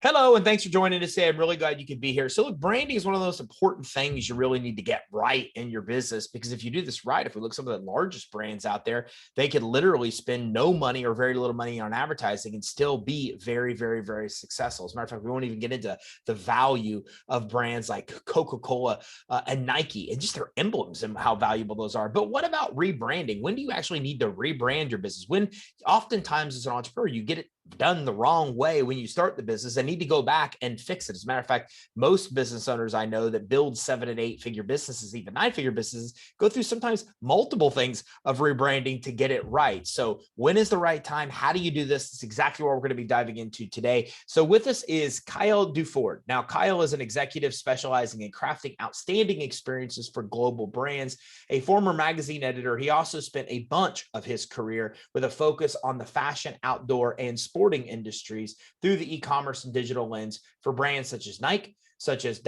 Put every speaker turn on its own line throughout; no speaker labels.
Hello, and thanks for joining us today. I'm really glad you could be here. So, look, branding is one of the most important things you really need to get right in your business, because if you do this right, if we look at some of the largest brands out there, they could literally spend no money or very little money on advertising and still be very, very, very successful. As a matter of fact, we won't even get into the value of brands like Coca-Cola and Nike and just their emblems and how valuable those are. But what about rebranding? When do you actually need to rebrand your business? When oftentimes as an entrepreneur, you get it done the wrong way when you start the business and need to go back and fix it. As a matter of fact, most business owners I know that build 7- and 8-figure businesses, even 9-figure businesses, go through sometimes multiple things of rebranding to get it right. So when is the right time? How do you do this? It's exactly what we're going to be diving into today. So with us is Kyle Duford. Now, Kyle is an executive specializing in crafting outstanding experiences for global brands. A former magazine editor, he also spent a bunch of his career with a focus on the fashion, outdoor, and sporting industries through the e-commerce and digital lens for brands such as Nike, such as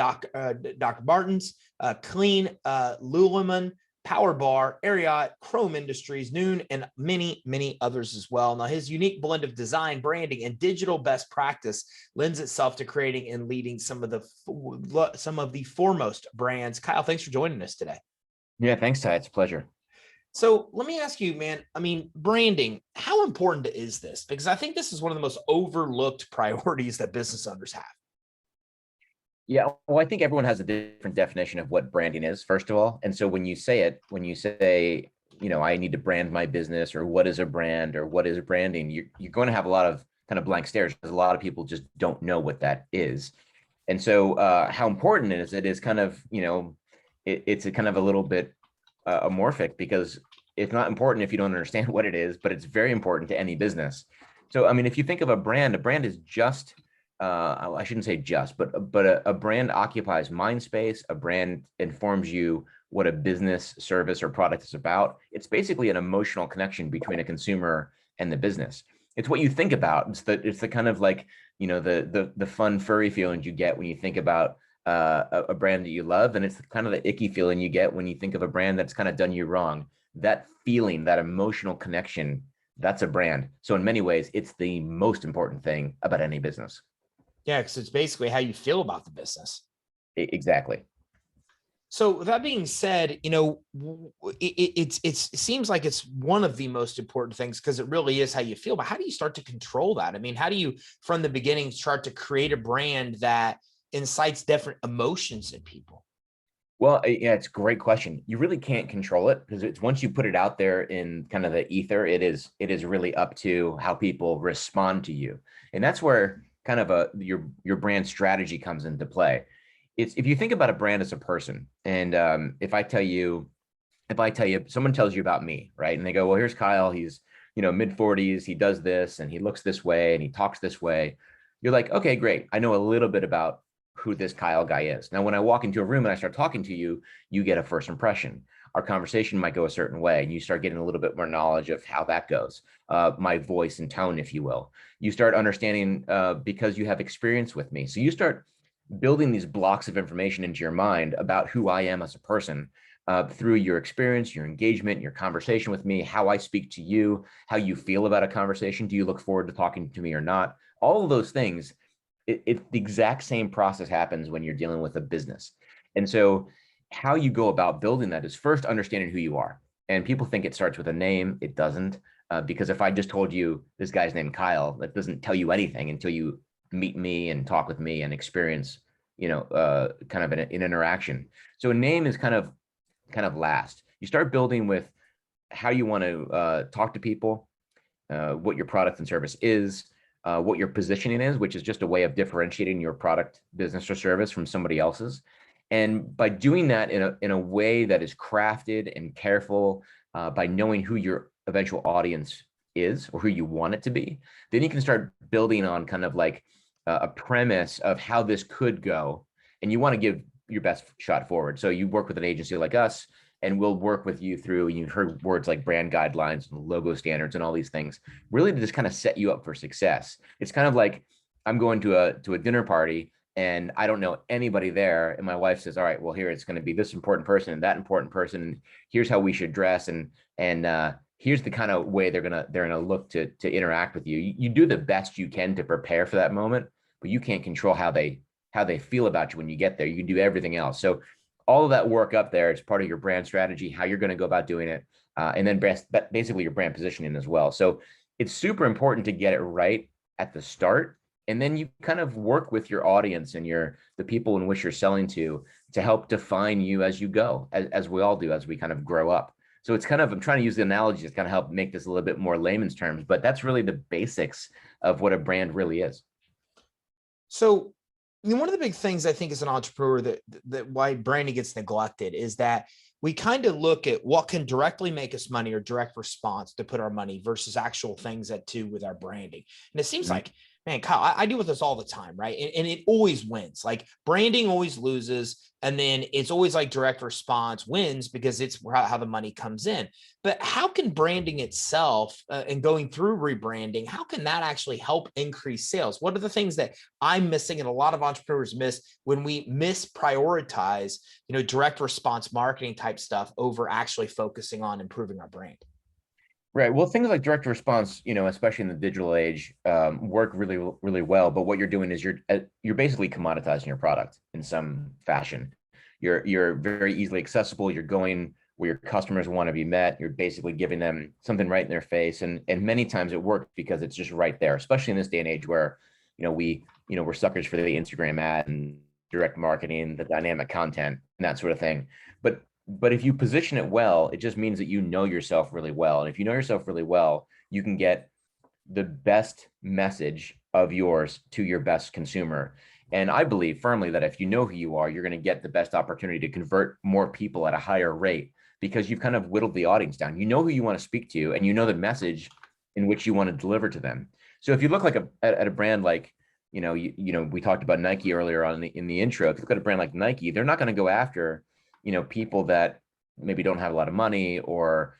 Martens, Clean, Lululemon, PowerBar, Ariat, Chrome Industries, Nuun, and many, many others as well. Now, his unique blend of design, branding, and digital best practice lends itself to creating and leading some of the foremost brands. Kyle, thanks for joining us today.
Yeah, thanks, Ty. It's a pleasure.
So let me ask you, man, I mean, branding, how important is this? Because I think this is one of the most overlooked priorities that business owners have.
Yeah, well, I think everyone has a different definition of what branding is, first of all. And so when you say, I need to brand my business, or what is a brand, or what is branding, you're going to have a lot of kind of blank stares, because a lot of people just don't know what that is. And so how important it is kind of, it's a kind of a little bit amorphic, because it's not important if you don't understand what it is, but it's very important to any business. So, I mean, if you think of a brand is just, I shouldn't say just, but a brand occupies mind space. A brand informs you what a business, service, or product is about. It's basically an emotional connection between a consumer and the business. It's what you think about. It's the kind of like, the fun furry feeling you get when you think about a brand that you love, and it's kind of the icky feeling you get when you think of a brand that's kind of done you wrong. That feeling, that emotional connection, that's a brand. So in many ways, it's the most important thing about any business.
Yeah, because it's basically how you feel about the business.
Exactly.
So with that being said, it seems like it's one of the most important things, because it really is how you feel. But how do you start to control that? I mean, how do you, from the beginning, start to create a brand that incites different emotions in people?
Well, yeah, it's a great question. You really can't control it, because it's once you put it out there in kind of the ether, it is really up to how people respond to you. And that's where kind of your brand strategy comes into play. It's, if you think about a brand as a person, and if someone tells you about me, right? And they go, well, here's Kyle, he's, mid-40s, he does this, and he looks this way, and he talks this way. You're like, okay, great. I know a little bit about who this Kyle guy is. Now, when I walk into a room and I start talking to you, you get a first impression. Our conversation might go a certain way, and you start getting a little bit more knowledge of how that goes. My voice and tone, if you will. You start understanding because you have experience with me. So you start building these blocks of information into your mind about who I am as a person through your experience, your engagement, your conversation with me, how I speak to you, how you feel about a conversation. Do you look forward to talking to me or not? All of those things. It's the exact same process happens when you're dealing with a business. And so how you go about building that is first understanding who you are. And people think it starts with a name. It doesn't, because if I just told you this guy's named Kyle, that doesn't tell you anything until you meet me and talk with me and experience, kind of an interaction. So a name is kind of last. You start building with how you want to talk to people, what your product and service is, what your positioning is, which is just a way of differentiating your product, business, or service from somebody else's. And by doing that in a way that is crafted and careful, by knowing who your eventual audience is or who you want it to be, then you can start building on kind of like a premise of how this could go. And you want to give your best shot forward. So you work with an agency like us, and we'll work with you through, you've heard words like brand guidelines and logo standards and all these things, really to just kind of set you up for success. It's kind of like I'm going to a dinner party and I don't know anybody there. And my wife says, all right, well, here it's going to be this important person and that important person. And here's how we should dress. And here's the kind of way they're gonna look to interact with you. You do the best you can to prepare for that moment, but you can't control how they feel about you when you get there. You can do everything else. So all of that work up there is part of your brand strategy, how you're going to go about doing it, and then basically your brand positioning as well. So it's super important to get it right at the start, and then you kind of work with your audience and the people in which you're selling to help define you as you go, as we all do as we kind of grow up. So it's kind of, I'm trying to use the analogy to kind of help make this a little bit more layman's terms, but that's really the basics of what a brand really is.
So, one of the big things I think as an entrepreneur that why branding gets neglected is that we kind of look at what can directly make us money or direct response to put our money versus actual things that do with our branding. And it seems like, man, Kyle, I deal with this all the time, right? And it always wins. Like branding always loses. And then it's always like direct response wins because it's how the money comes in. But how can branding itself and going through rebranding, how can that actually help increase sales? What are the things that I'm missing and a lot of entrepreneurs miss when we misprioritize, direct response marketing type stuff over actually focusing on improving our brand?
Right. Well, things like direct response, especially in the digital age, work really, really well. But what you're doing is you're basically commoditizing your product in some fashion. You're very easily accessible. You're going where your customers want to be met. You're basically giving them something right in their face, and many times it works because it's just right there. Especially in this day and age where, we're suckers for the Instagram ad and direct marketing, the dynamic content, and that sort of thing. But if you position it well, it just means that you know yourself really well. And if you know yourself really well, you can get the best message of yours to your best consumer. And I believe firmly that if you know who you are, you're going to get the best opportunity to convert more people at a higher rate because you've kind of whittled the audience down. You know who you want to speak to, and you know the message in which you want to deliver to them. So if you look at a brand like, we talked about Nike earlier on in the intro. If you look at a brand like Nike, they're not going to go after people that maybe don't have a lot of money or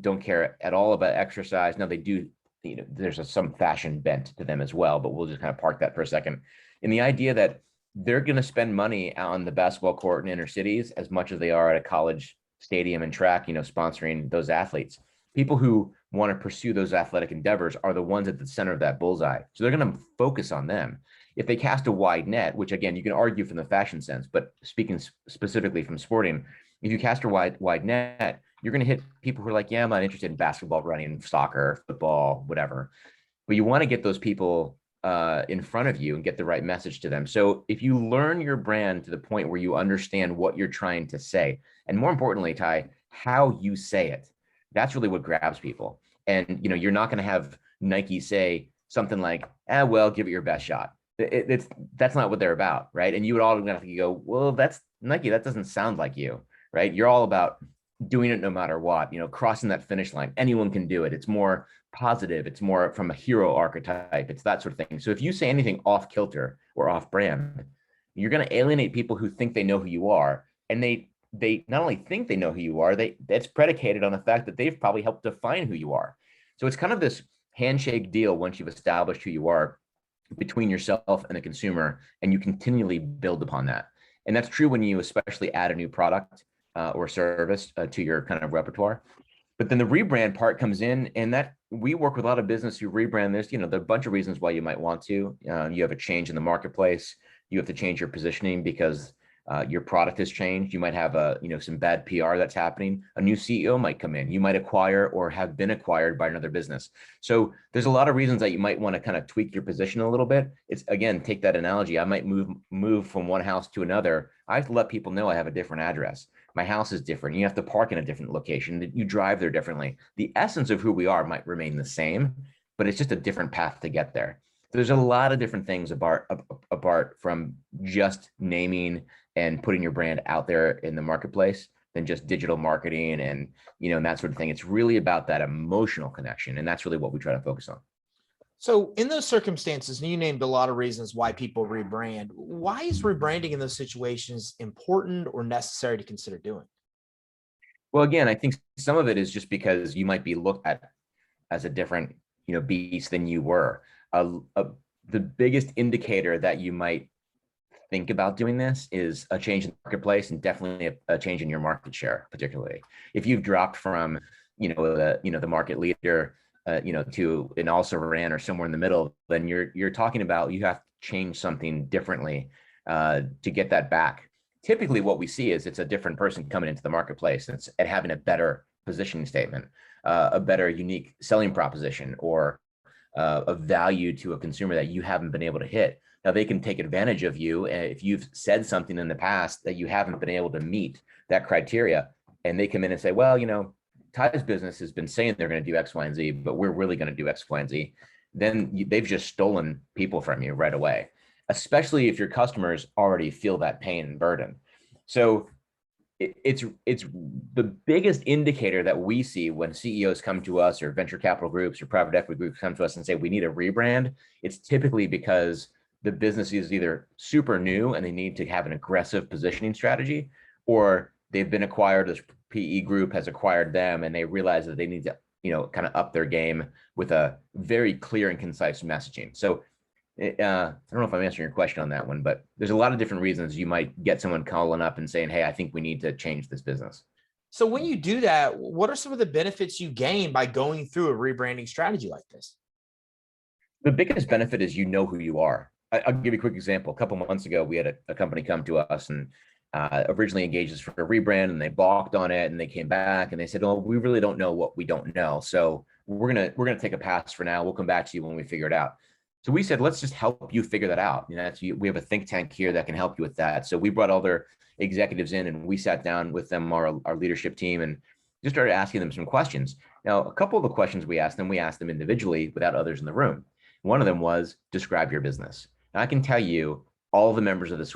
don't care at all about exercise. Now they do, there's some fashion bent to them as well, but we'll just kind of park that for a second. And the idea that they're going to spend money on the basketball court in inner cities as much as they are at a college stadium and track, sponsoring those athletes. People who want to pursue those athletic endeavors are the ones at the center of that bullseye. So they're going to focus on them. If they cast a wide net, which again, you can argue from the fashion sense, but speaking specifically from sporting, if you cast a wide net, you're going to hit people who are like, yeah, I'm not interested in basketball, running, soccer, football, whatever. But you want to get those people in front of you and get the right message to them. So if you learn your brand to the point where you understand what you're trying to say, and more importantly, Ty, how you say it, that's really what grabs people. And you're not going to have Nike say something like, well, give it your best shot. That's not what they're about, right? And you would automatically go, well, that's Nike. That doesn't sound like you, right? You're all about doing it no matter what, crossing that finish line. Anyone can do it. It's more positive. It's more from a hero archetype. It's that sort of thing. So if you say anything off kilter or off brand, you're going to alienate people who think they know who you are. And they not only think they know who you are, that's predicated on the fact that they've probably helped define who you are. So it's kind of this handshake deal once you've established who you are between yourself and the consumer, and you continually build upon that. And that's true when you especially add a new product or service to your kind of repertoire. But then the rebrand part comes in, and that we work with a lot of business who rebrand. There's, there are a bunch of reasons why you might want to. You have a change in the marketplace. You have to change your positioning because your product has changed. You might have some bad PR that's happening. A new CEO might come in. You might acquire or have been acquired by another business. So there's a lot of reasons that you might want to kind of tweak your position a little bit. It's, again, take that analogy. I might move from one house to another. I have to let people know I have a different address. My house is different. You have to park in a different location. You drive there differently. The essence of who we are might remain the same, but it's just a different path to get there. There's a lot of different things apart from just naming and putting your brand out there in the marketplace than just digital marketing and that sort of thing. It's really about that emotional connection, and that's really what we try to focus on.
So in those circumstances, and you named a lot of reasons why people rebrand, why is rebranding in those situations important or necessary to consider doing?
Well, again, I think some of it is just because you might be looked at as a different beast than you were. The biggest indicator that you might think about doing this is a change in the marketplace, and definitely a change in your market share, particularly if you've dropped from the market leader to an also ran or somewhere in the middle. Then you're talking about change something differently to get that back. Typically what we see is it's a different person coming into the marketplace and having a better positioning statement, a better unique selling proposition, or a value to a consumer that you haven't been able to hit. Now they can take advantage of you if you've said something in the past that you haven't been able to meet that criteria, and they come in and say, well, Ty's business has been saying they're going to do X, Y, and Z, but we're really going to do X, Y, and Z. Then they've just stolen people from you right away, especially if your customers already feel that pain and burden. So it's the biggest indicator that we see when CEOs come to us, or venture capital groups or private equity groups come to us and say we need a rebrand. It's typically because the business is either super new and they need to have an aggressive positioning strategy, or they've been acquired, this PE group has acquired them, and they realize that they need to kind of up their game with a very clear and concise messaging. So I don't know if I'm answering your question on that one, but there's a lot of different reasons you might get someone calling up and saying, hey, I think we need to change this business.
So when you do that, what are some of the benefits you gain by going through a rebranding strategy like this?
The biggest benefit is who you are. I'll give you a quick example. A couple of months ago, we had a company come to us and originally engaged us for a rebrand, and they balked on it, and they came back and they said, oh, we really don't know what we don't know. So we're gonna take a pass for now. We'll come back to you when we figure it out. So we said, let's just help you figure that out. We have a think tank here that can help you with that. So we brought all their executives in, and we sat down with them, our leadership team, and just started asking them some questions. Now, a couple of the questions we asked them individually without others in the room. One of them was, describe your business. And I can tell you, all the members of the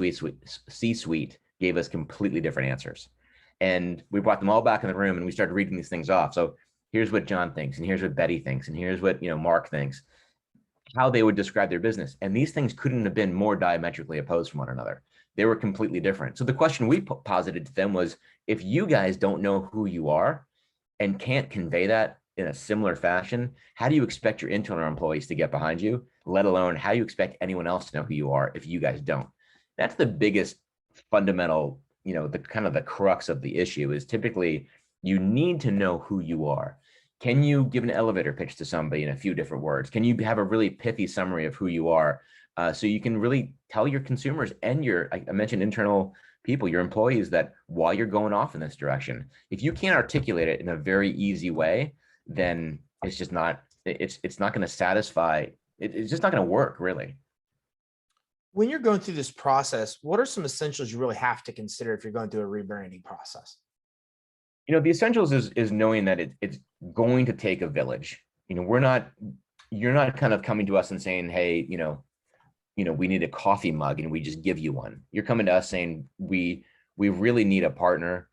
C-suite gave us completely different answers. And we brought them all back in the room, and we started reading these things off. So here's what John thinks, and here's what Betty thinks, and here's what Mark thinks, how they would describe their business. And these things couldn't have been more diametrically opposed from one another. They were completely different. So the question we posited to them was, if you guys don't know who you are and can't convey that in a similar fashion, how do you expect your internal employees to get behind you, let alone how you expect anyone else to know who you are if you guys don't? That's the biggest fundamental, the kind of the crux of the issue is typically you need to know who you are. Can you give an elevator pitch to somebody in a few different words? Can you have a really pithy summary of who you are? So you can really tell your consumers and I mentioned internal people, your employees, that while you're going off in this direction, if you can't articulate it in a very easy way, then it's just not, it's not going to satisfy, it's just not going to work, really.
When you're going through this process, what are some essentials you really have to consider if you're going through a rebranding process?
The essentials is knowing that it's going to take a village. You're not kind of coming to us and saying, hey, we need a coffee mug and we just give you one. You're coming to us saying, we really need a partner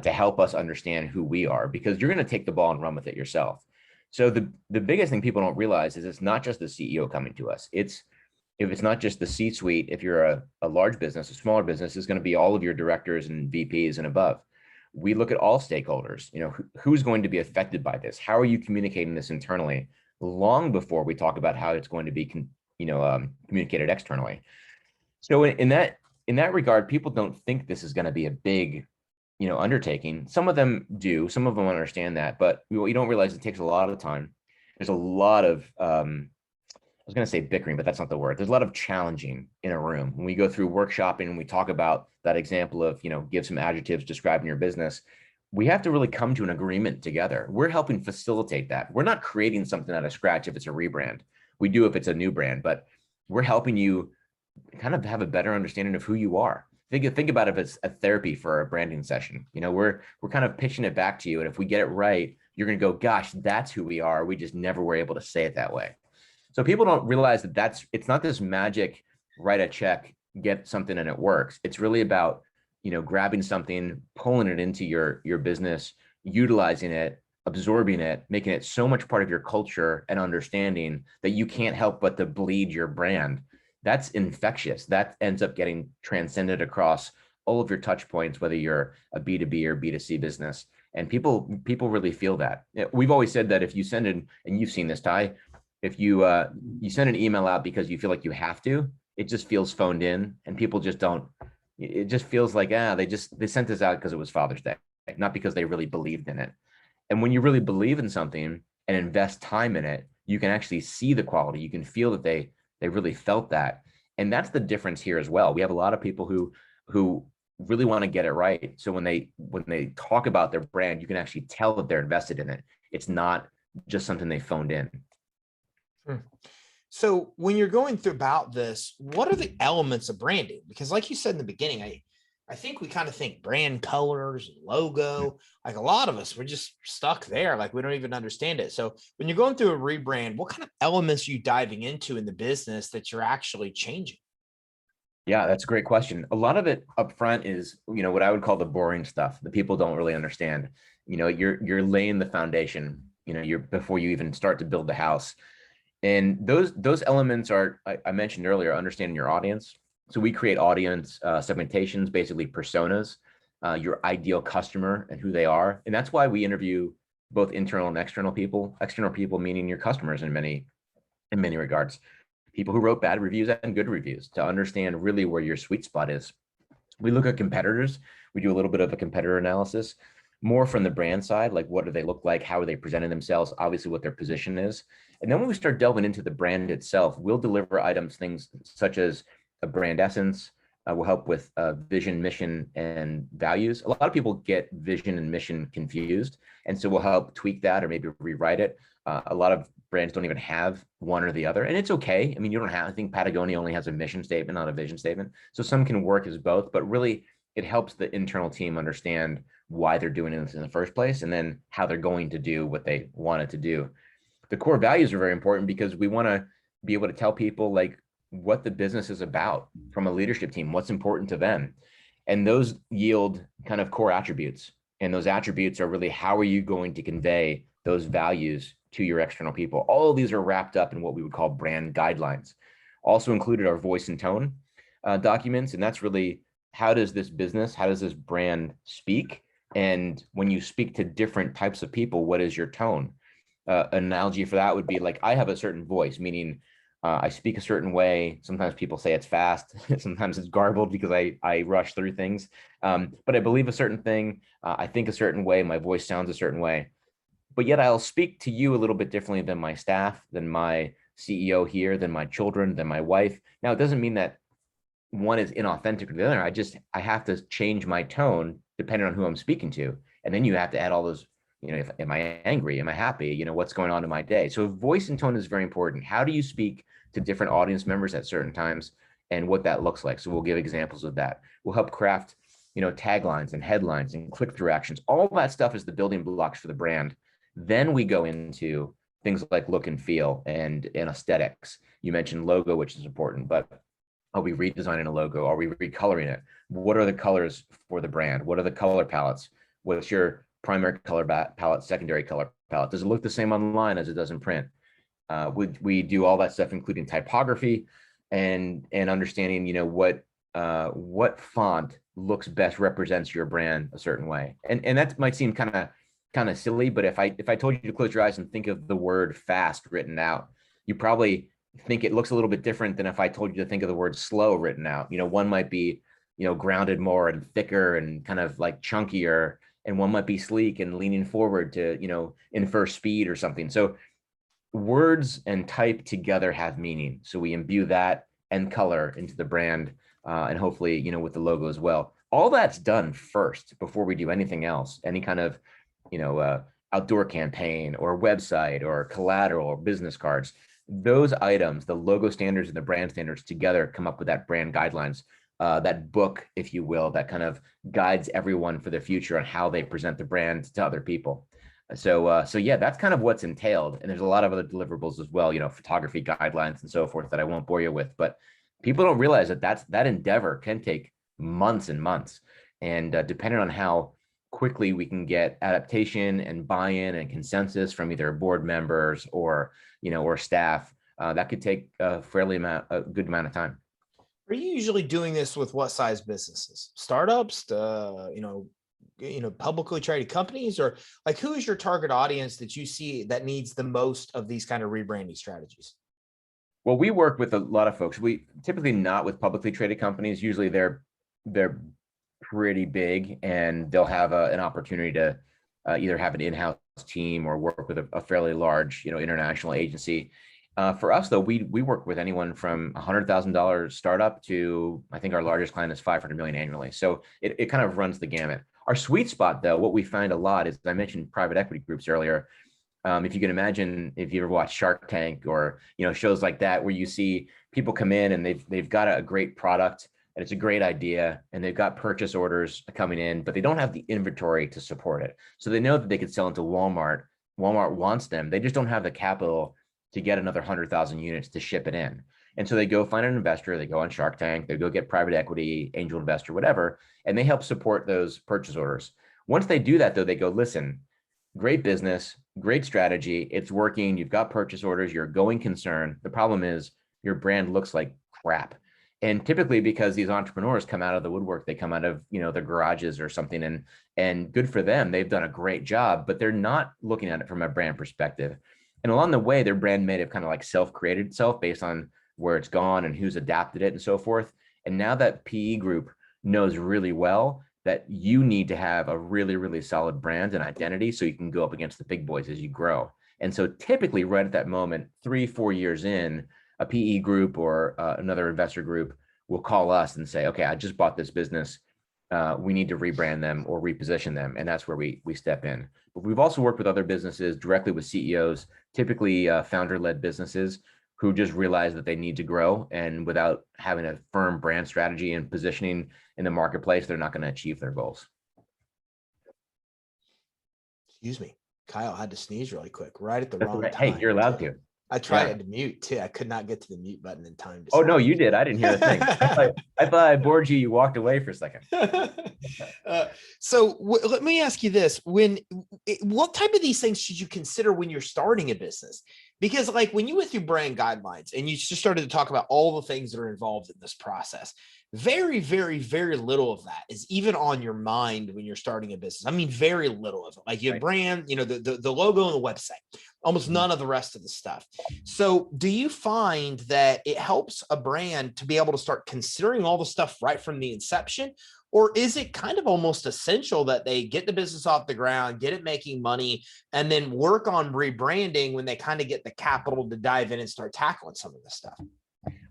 to help us understand who we are, because you're going to take the ball and run with it yourself. So the biggest thing people don't realize is it's not just the CEO coming to us. If it's not just the C-suite, if you're a large business, a smaller business, is going to be all of your directors and VPs and above. We look at all stakeholders, who's going to be affected by this? How are you communicating this internally long before we talk about how it's going to be, communicated externally? So in that regard, people don't think this is going to be a big, undertaking. Some of them do, some of them understand that, but what you don't realize, it takes a lot of time. There's a lot of, I was going to say bickering, but that's not the word. There's a lot of challenging in a room. When we go through workshopping and we talk about that example of, give some adjectives describing your business, we have to really come to an agreement together. We're helping facilitate that. We're not creating something out of scratch if it's a rebrand. We do if it's a new brand, but we're helping you kind of have a better understanding of who you are. Think about it as a therapy for a branding session. We're kind of pitching it back to you. And if we get it right, you're going to go, gosh, that's who we are. We just never were able to say it that way. So people don't realize that it's not this magic, write a check, get something and it works. It's really about, grabbing something, pulling it into your business, utilizing it, absorbing it, making it so much part of your culture and understanding that you can't help but to bleed your brand. That's infectious. That ends up getting transcended across all of your touch points, whether you're a B2B or B2C business. And people really feel that. We've always said that if you send in, and you've seen this, Ty, if you send an email out because you feel like you have to, it just feels phoned in, and people just don't. It just feels like they sent this out because it was Father's Day, not because they really believed in it. And when you really believe in something and invest time in it, you can actually see the quality. You can feel that they really felt that, And that's the difference here as well. We have a lot of people who really want to get it right. So when they talk about their brand, you can actually tell that they're invested in it. It's not just something they phoned in.
Hmm. So when you're going through about this, what are the elements of branding? Because like you said in the beginning, I think we kind of think brand colors, logo, like a lot of us, we're just stuck there. Like we don't even understand it. So when you're going through a rebrand, what kind of elements are you diving into in the business that you're actually changing?
Yeah, that's a great question. A lot of it up front is, what I would call the boring stuff that people don't really understand. You're laying the foundation, you're before you even start to build the house. And those elements are, I mentioned earlier, understanding your audience. So we create audience segmentations, basically personas, your ideal customer and who they are. And that's why we interview both internal and external people. External people meaning your customers in many regards. People who wrote bad reviews and good reviews to understand really where your sweet spot is. We look at competitors. We do a little bit of a competitor analysis, more from the brand side, like what do they look like? How are they presenting themselves? Obviously what their position is. And then when we start delving into the brand itself, we'll deliver items, things such as a brand essence, will help with vision, mission, and values. A lot of people get vision and mission confused. And so we'll help tweak that or maybe rewrite it. A lot of brands don't even have one or the other, and it's okay. I mean, you don't have, I think Patagonia only has a mission statement, not a vision statement. So some can work as both, but really it helps the internal team understand why they're doing this in the first place and then how they're going to do what they wanted to do. The core values are very important because we want to be able to tell people like what the business is about from a leadership team, what's important to them. And those yield kind of core attributes. And those attributes are really how are you going to convey those values to your external people. All of these are wrapped up in what we would call brand guidelines. Also included are voice and tone documents. And that's really how does this brand speak? And when you speak to different types of people, what is your tone? An analogy for that would be like, I have a certain voice, meaning I speak a certain way. Sometimes people say it's fast. Sometimes it's garbled because I rush through things. But I believe a certain thing. I think a certain way. My voice sounds a certain way. But yet I'll speak to you a little bit differently than my staff, than my CEO here, than my children, than my wife. Now, it doesn't mean that one is inauthentic to the other. I have to change my tone depending on who I'm speaking to. And then you have to add all those, am I angry? Am I happy? What's going on in my day? So voice and tone is very important. How do you speak to different audience members at certain times and what that looks like? So we'll give examples of that. We'll help craft, taglines and headlines and click-through actions. All that stuff is the building blocks for the brand. Then we go into things like look and feel and aesthetics. You mentioned logo, which is important, but are we redesigning a logo? Are we recoloring it? What are the colors for the brand? What are the color palettes? What's your primary color palette, secondary color palette? Does it look the same online as it does in print? We do all that stuff, including typography and understanding, what font looks best, represents your brand a certain way. And that might seem kind of silly, but if I told you to close your eyes and think of the word fast written out, you probably think it looks a little bit different than if I told you to think of the word slow written out. One might be, grounded more and thicker and kind of like chunkier, and one might be sleek and leaning forward to, infer speed or something. So words and type together have meaning. So we imbue that and color into the brand, and hopefully, with the logo as well. All that's done first before we do anything else, any kind of, outdoor campaign or website or collateral or business cards. Those items, the logo standards and the brand standards together come up with that brand guidelines, that book, if you will, that kind of guides everyone for the future on how they present the brand to other people. So yeah, that's kind of what's entailed. And there's a lot of other deliverables as well, photography guidelines and so forth that I won't bore you with, but people don't realize that endeavor can take months and months. And depending on how quickly we can get adaptation and buy-in and consensus from either board members or staff, that could take a good amount of time.
Are you usually doing this with what size businesses? Startups, publicly traded companies, or like who is your target audience that you see that needs the most of these kind of rebranding strategies?
Well, we work with a lot of folks. We typically not with publicly traded companies. Usually they're pretty big and they'll have an opportunity to either have an in-house team or work with a fairly large, international agency. For us, though, we work with anyone from $100,000 startup to, I think our largest client is 500 million annually. So it kind of runs the gamut. Our sweet spot, though, what we find a lot is, I mentioned private equity groups earlier. If you can imagine, if you ever watch Shark Tank or shows like that, where you see people come in and they've got a great product and it's a great idea and they've got purchase orders coming in, but they don't have the inventory to support it. So they know that they could sell into Walmart. Walmart wants them. They just don't have the capital to get another 100,000 units to ship it in. And so they go find an investor, they go on Shark Tank, they go get private equity, angel investor, whatever, and they help support those purchase orders. Once they do that, though, they go, listen, great business, great strategy, it's working, you've got purchase orders, you're a going concern. The problem is your brand looks like crap. And typically, because these entrepreneurs come out of the woodwork, they come out of their garages or something, and good for them, they've done a great job, but they're not looking at it from a brand perspective. And along the way, their brand may have kind of like self-created itself based on where it's gone and who's adapted it and so forth. And now that PE group knows really well that you need to have a really, really solid brand and identity so you can go up against the big boys as you grow. And so typically right at that moment, 3-4 years in, a PE group or another investor group will call us and say, okay, I just bought this business. We need to rebrand them or reposition them. And that's where we step in. But we've also worked with other businesses directly with CEOs, typically founder-led businesses who just realize that they need to grow. And without having a firm brand strategy and positioning in the marketplace, they're not going to achieve their goals.
Excuse me. Kyle had to sneeze really quick, right at the wrong time.
Hey, you're allowed to.
I tried to mute too. I could not get to the mute button in time.
Oh, no, you did. I didn't hear the thing. I thought I bored you. You walked away for a second.
So let me ask you this. What type of these things should you consider when you're starting a business? Because like when you went through brand guidelines and you just started to talk about all the things that are involved in this process, very, very, very little of that is even on your mind when you're starting a business. I mean, very little of it. Like your brand, the logo and the website, almost none of the rest of the stuff. So do you find that it helps a brand to be able to start considering all the stuff right from the inception? Or is it kind of almost essential that they get the business off the ground, get it making money, and then work on rebranding when they kind of get the capital to dive in and start tackling some of this stuff?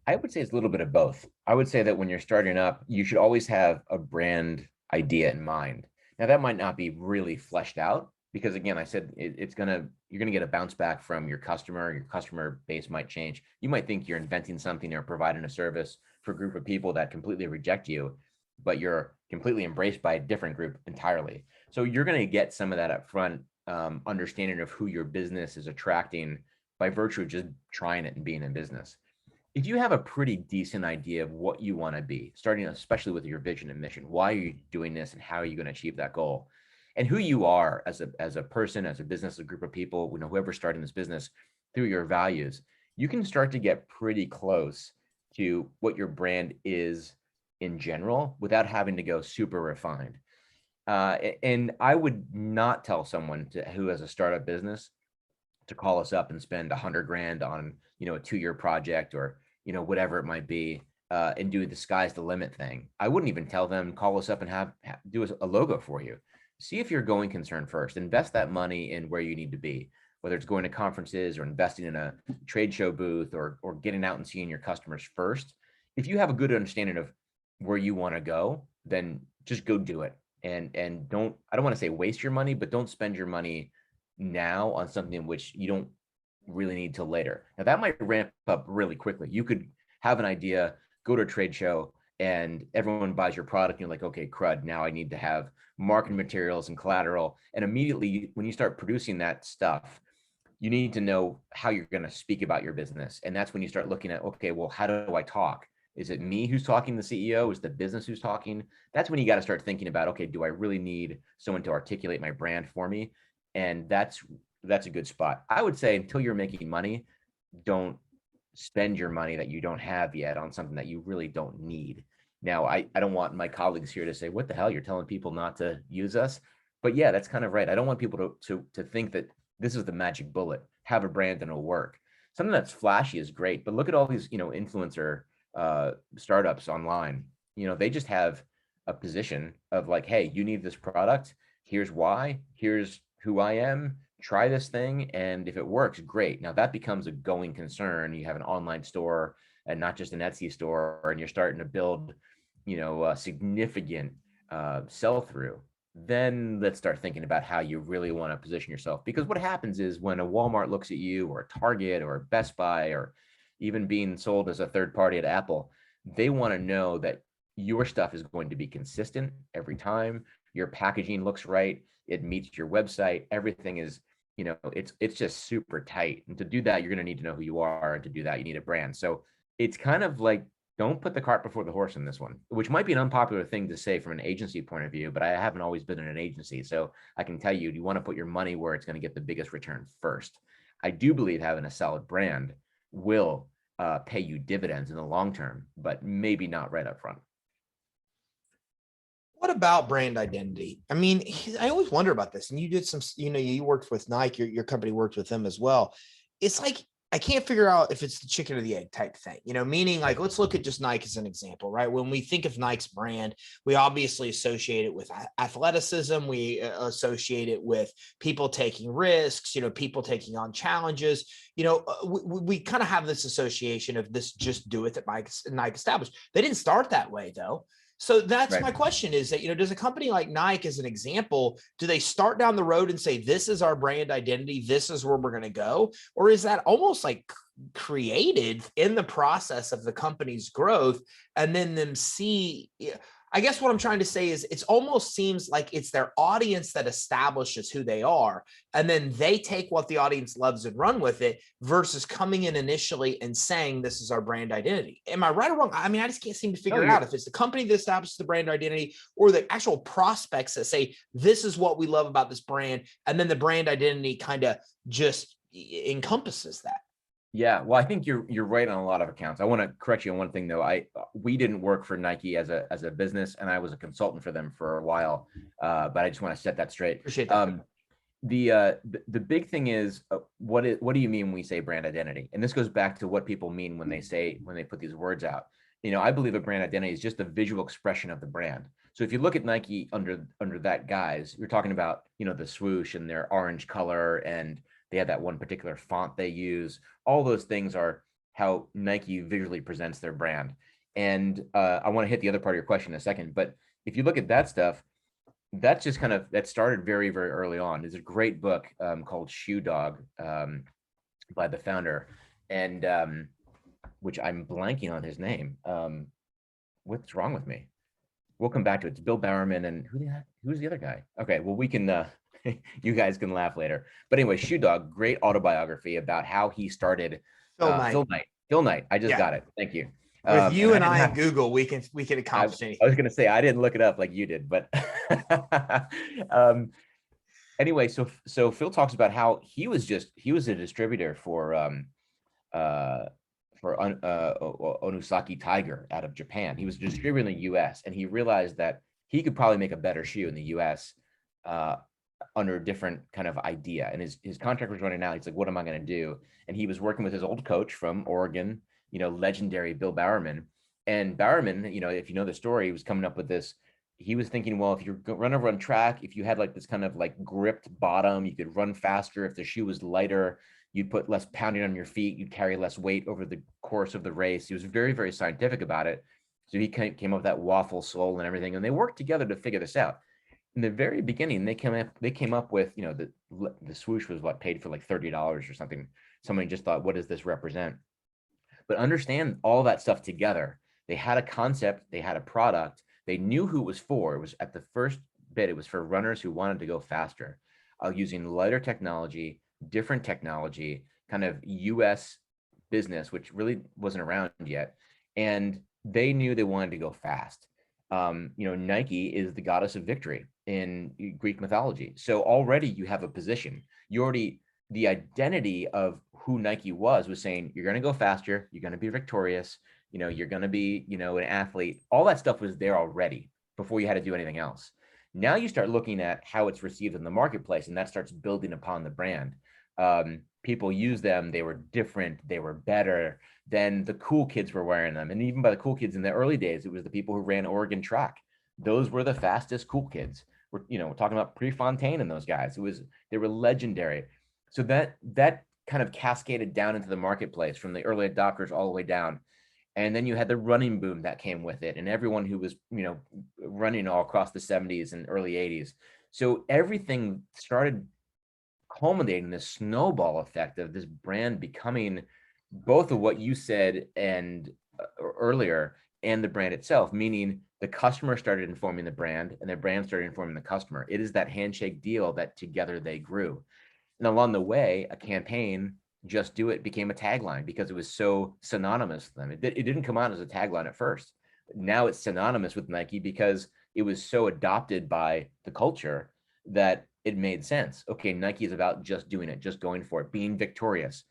I would say it's a little bit of both. I would say that when you're starting up, you should always have a brand idea in mind. Now, that might not be really fleshed out because, again, I said you're going to get a bounce back from your customer base might change. You might think you're inventing something or providing a service for a group of people that completely reject you, but you're completely embraced by a different group entirely. So you're going to get some of that upfront understanding of who your business is attracting by virtue of just trying it and being in business. If you have a pretty decent idea of what you want to be, starting especially with your vision and mission, why are you doing this and how are you going to achieve that goal? And who you are as a person, as a business, a group of people, whoever's starting this business through your values, you can start to get pretty close to what your brand is in general without having to go super refined. And I would not tell someone who has a startup business to call us up and spend $100,000 on, a 2-year project or, whatever it might be, and do the sky's the limit thing. I wouldn't even tell them, call us up and do a logo for you. See if you're going concern first. Invest that money in where you need to be, whether it's going to conferences or investing in a trade show booth or getting out and seeing your customers first. If you have a good understanding of where you want to go, then just go do it. And I don't want to say waste your money, but don't spend your money now on something which you don't really need till later. Now that might ramp up really quickly. You could have an idea, go to a trade show, and everyone buys your product. And you're like, okay, crud, now I need to have marketing materials and collateral. And immediately when you start producing that stuff, you need to know how you're going to speak about your business. And that's when you start looking at, okay, well, how do I talk? Is it me who's talking, the CEO? Is the business who's talking? That's when you got to start thinking about, okay, do I really need someone to articulate my brand for me? And that's a good spot. I would say until you're making money, don't spend your money that you don't have yet on something that you really don't need. Now, I don't want my colleagues here to say, what the hell, you're telling people not to use us? But yeah, that's kind of right. I don't want people to think that this is the magic bullet, have a brand and it'll work. Something that's flashy is great, but look at all these, influencer startups online. They just have a position of like, hey, you need this product. Here's why. Here's who I am. try this thing, and if it works, great. Now that becomes a going concern. You have an online store and not just an Etsy store, and you're starting to build, a significant sell-through. Then let's start thinking about how you really want to position yourself. Because what happens is when a Walmart looks at you, or a Target, or a Best Buy, or even being sold as a third party at Apple, they want to know that your stuff is going to be consistent every time. Your packaging looks right. It meets your website. Everything is, it's just super tight. And to do that, you're going to need to know who you are. And to do that, you need a brand. So it's kind of like, don't put the cart before the horse in this one, which might be an unpopular thing to say from an agency point of view, but I haven't always been in an agency. So I can tell you, you want to put your money where it's going to get the biggest return first. I do believe having a solid brand will pay you dividends in the long term, but maybe not right up front.
What about brand identity? I mean, I always wonder about this. And you did some, you worked with Nike, your company worked with them as well. It's like, I can't figure out if it's the chicken or the egg type thing, meaning like, let's look at just Nike as an example, right? When we think of Nike's brand, we obviously associate it with athleticism. We associate it with people taking risks, people taking on challenges. We kind of have this association of this just do it that Nike established. They didn't start that way though. So that's right. My question is that, does a company like Nike, as an example, do they start down the road and say, this is our brand identity, this is where we're going to go? Or is that almost like created in the process of the company's growth, and then them see, I guess what I'm trying to say is it almost seems like it's their audience that establishes who they are, and then they take what the audience loves and run with it, versus coming in initially and saying, this is our brand identity. Am I right or wrong? I mean, I just can't seem to figure out if it's the company that establishes the brand identity or the actual prospects that say, this is what we love about this brand. And then the brand identity kind of just encompasses that.
Yeah, well, I think you're right on a lot of accounts. I want to correct you on one thing though. We didn't work for Nike as a business, and I was a consultant for them for a while. But I just want to set that straight.
Appreciate that.
The big thing is, what do you mean when we say brand identity? And this goes back to what people mean when they put these words out. I believe a brand identity is just the visual expression of the brand. So if you look at Nike under that guise, you're talking about, the swoosh and their orange color, and they have that one particular font they use. All those things are how Nike visually presents their brand. And I want to hit the other part of your question in a second. But if you look at that stuff, that's just that started very, very early on. There's a great book called Shoe Dog by the founder, and which I'm blanking on his name. What's wrong with me? We'll come back to it. It's Bill Bowerman, and who's the other guy? Okay, well, we can you guys can laugh later. But anyway, Shoe Dog, great autobiography about how he started. Phil Knight. I just got it. Thank you.
With you and I and Google, we can accomplish anything.
I was going to say, I didn't look it up like you did, but anyway, so Phil talks about how he was a distributor for Onusaki Tiger out of Japan. He was a distributor in the US, and he realized that he could probably make a better shoe in the US under a different kind of idea. And his contract was running out. He's like, what am I going to do? And he was working with his old coach from Oregon, legendary Bill Bowerman. And Bowerman, if you know the story, he was coming up with this. He was thinking, well, if you run over on track, if you had like this kind of like gripped bottom, you could run faster. If the shoe was lighter, you'd put less pounding on your feet. You'd carry less weight over the course of the race. He was very, very scientific about it. So he came up with that waffle sole and everything. And they worked together to figure this out. In the very beginning, they came up with, the swoosh was paid for like $30 or something. Somebody just thought, what does this represent? But understand all that stuff together. They had a concept, they had a product, they knew who it was for. It was at the first bit, it was for runners who wanted to go faster, using lighter technology, different technology, kind of US business, which really wasn't around yet. And they knew they wanted to go fast. Nike is the goddess of victory in Greek mythology. So already you have a position. The identity of who Nike was saying, you're going to go faster, you're going to be victorious, you're going to be, an athlete. All that stuff was there already before you had to do anything else. Now you start looking at how it's received in the marketplace, and that starts building upon the brand. People use them. They were different. They were better. Then the cool kids were wearing them. And even by the cool kids in the early days, it was the people who ran Oregon track. Those were the fastest cool kids. we're talking about Prefontaine and those guys. They were legendary. So that kind of cascaded down into the marketplace from the early adopters all the way down. And then you had the running boom that came with it, and everyone who was, running all across the 70s and early 80s. So everything started culminating this snowball effect of this brand becoming both of what you said and earlier, and the brand itself, meaning the customer started informing the brand and the brand started informing the customer. It is that handshake deal that together they grew. And along the way, a campaign, "Just Do It," became a tagline because it was so synonymous with them. It didn't come out as a tagline at first. Now it's synonymous with Nike because it was so adopted by the culture that it made sense. Okay, Nike is about just doing it, just going for it, being victorious.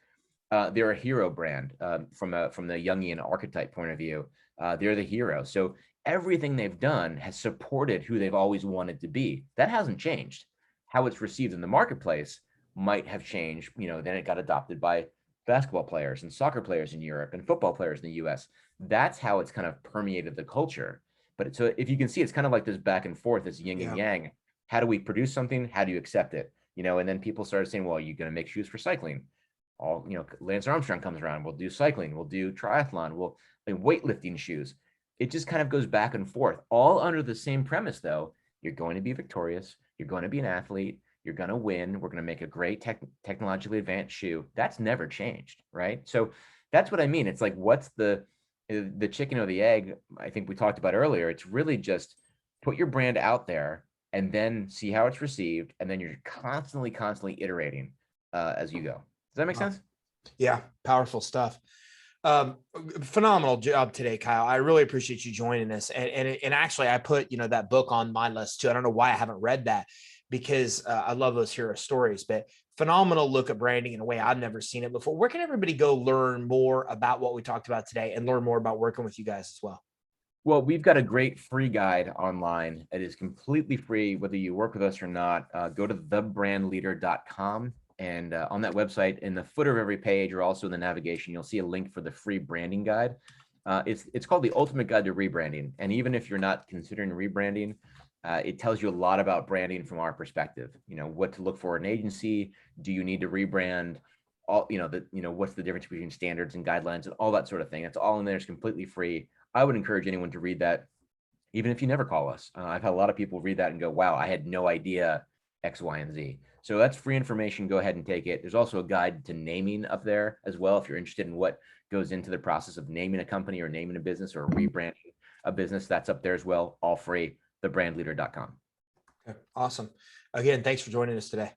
They're a hero brand from the Jungian archetype point of view. They're the hero. So everything they've done has supported who they've always wanted to be. That hasn't changed. How it's received in the marketplace might have changed. Then it got adopted by basketball players and soccer players in Europe and football players in the US. That's how it's kind of permeated the culture. But so if you can see, it's kind of like this back and forth, this yin and yang. How do we produce something? How do you accept it? And then people started saying, well, you're going to make shoes for cycling. Lance Armstrong comes around, we'll do cycling, we'll do triathlon, weightlifting shoes. It just kind of goes back and forth, all under the same premise, though. You're going to be victorious. You're going to be an athlete. You're going to win. We're going to make a great technologically advanced shoe. That's never changed, right? So that's what I mean. It's like, what's the chicken or the egg? I think we talked about earlier. It's really just put your brand out there and then see how it's received. And then you're constantly iterating as you go. Does that make sense?
Yeah. Powerful stuff. Phenomenal job today, Kyle. I really appreciate you joining us. And actually I put, that book on my list too. I don't know why I haven't read that, because I love those hero stories, but phenomenal look at branding in a way I've never seen it before. Where can everybody go learn more about what we talked about today and learn more about working with you guys as well?
Well, we've got a great free guide online. It is completely free, whether you work with us or not. Go to thebrandleader.com. And on that website, in the footer of every page, or also in the navigation, you'll see a link for the free branding guide. It's called the Ultimate Guide to Rebranding. And even if you're not considering rebranding, it tells you a lot about branding from our perspective. What to look for in an agency. Do you need to rebrand? What's the difference between standards and guidelines and all that sort of thing. It's all in there. It's completely free. I would encourage anyone to read that, even if you never call us. I've had a lot of people read that and go, wow, I had no idea X, Y, and Z. So that's free information. Go ahead and take it. There's also a guide to naming up there as well, if you're interested in what goes into the process of naming a company or naming a business or rebranding a business. That's up there as well, all free, thebrandleader.com.
Okay, awesome. Again, thanks for joining us today.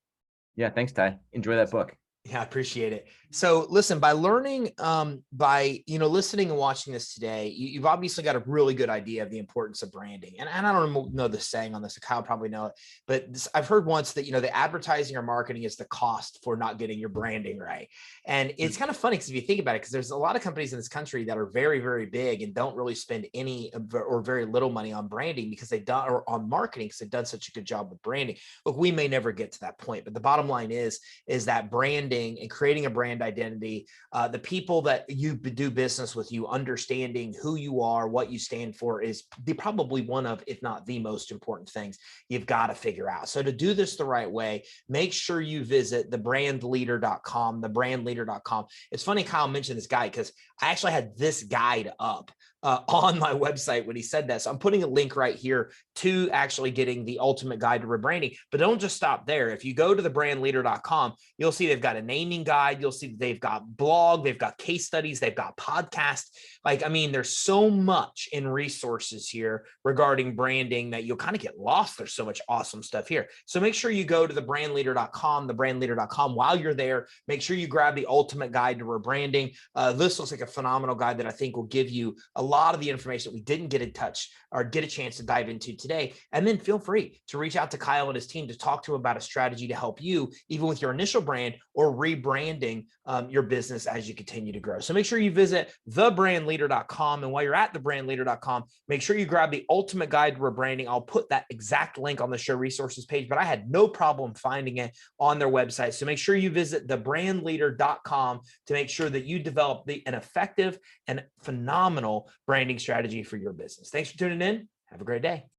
Yeah, thanks, Ty. Enjoy that book.
Yeah, I appreciate it. So listen, by learning, by, listening and watching this today, you've obviously got a really good idea of the importance of branding. And I don't know the saying on this, Kyle probably know it, but I've heard once that, the advertising or marketing is the cost for not getting your branding right. And it's kind of funny because if you think about it, because there's a lot of companies in this country that are very, very big and don't really spend any or very little money on branding because they've done, or on marketing because they've done such a good job with branding. Look, we may never get to that point, but the bottom line is that branding and creating a brand identity, the people that you do business with, you understanding who you are, what you stand for, is probably one of, if not the most important things you've got to figure out. So to do this the right way, make sure you visit thebrandleader.com, thebrandleader.com. It's funny Kyle mentioned this guide because I actually had this guide up on my website when he said that. So I'm putting a link right here to actually getting the ultimate guide to rebranding, but don't just stop there. If you go to thebrandleader.com, you'll see they've got a naming guide. You'll see they've got blog, they've got case studies, they've got podcasts. There's so much in resources here regarding branding that you'll kind of get lost. There's so much awesome stuff here. So make sure you go to thebrandleader.com, thebrandleader.com. While you're there, make sure you grab the ultimate guide to rebranding. This looks like a phenomenal guide that I think will give you a lot of the information that we didn't get in touch or get a chance to dive into today. And then feel free to reach out to Kyle and his team to talk to him about a strategy to help you, even with your initial brand or rebranding your business as you continue to grow. So make sure you visit thebrandleader.com. And while you're at thebrandleader.com, make sure you grab the ultimate guide to rebranding. I'll put that exact link on the show resources page, but I had no problem finding it on their website. So make sure you visit thebrandleader.com to make sure that you develop an effective and phenomenal branding strategy for your business. Thanks for tuning in. Have a great day.